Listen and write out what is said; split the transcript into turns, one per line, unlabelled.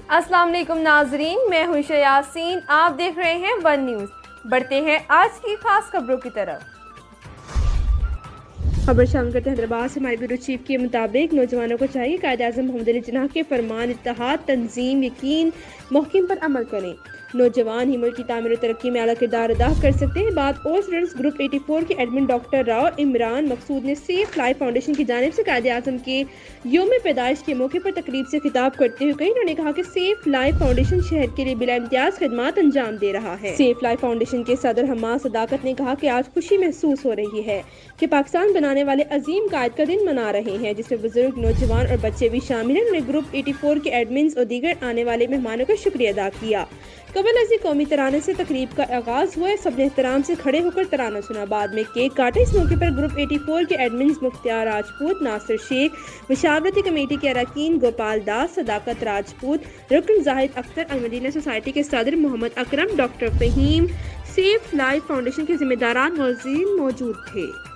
السلام علیکم ناظرین، میں ہوں یاسین، آپ دیکھ رہے ہیں ون نیوز۔ بڑھتے ہیں آج کی خاص خبروں کی طرف۔ خبر شامل کرتے ہیں حیدرآباد سے۔ ہمارے بیورو چیف کے مطابق نوجوانوں کو چاہیے قائد اعظم محمد علی جناح کے فرمان اتحاد، تنظیم، یقین، محکم پر عمل کریں۔ نوجوان ہی ملک کی تعمیر و ترقی میں اعلیٰ کردار ادا کر سکتے ہیں۔ بات آل اسٹوڈنٹس گروپ 84 کے ایڈمن ڈاکٹر راؤ عمران مقصود نے سیف لائف فاؤنڈیشن کی جانب سے قائد اعظم کے یوم پیدائش کے موقع پر تقریب سے خطاب کرتے ہوئے کہا۔ انہوں نے کہا کہ سیف لائف فاؤنڈیشن شہر کے لیے بلا امتیاز خدمات انجام دے رہا ہے۔ سیف لائف فاؤنڈیشن کے صدر حماد صداقت نے کہا کہ آج خوشی محسوس ہو رہی ہے کہ پاکستان بنانے والے عظیم قائد کا دن منا رہے ہیں، جس میں بزرگ، نوجوان اور بچے بھی شامل ہیں۔ انہوں نے گروپ 84 کے ایڈمنز اور دیگر آنے والے مہمانوں کا شکریہ ادا کیا۔ قبل ازیں قومی ترانے سے تقریب کا آغاز ہوا۔ سب نے احترام سے کھڑے ہو کر ترانہ سنا، بعد میں کیک کاٹے۔ اس موقع پر گروپ 84 کے ایڈمنز مختار راجپوت، ناصر شیخ، مشاورتی کمیٹی کے اراکین گوپال داس، صداقت راجپوت، رکن زاہد اختر، المدینہ سوسائٹی کے صدر Muhammad Akram, doctor Fahim, Safe Life Foundation کے ذمہ داران موجود تھے۔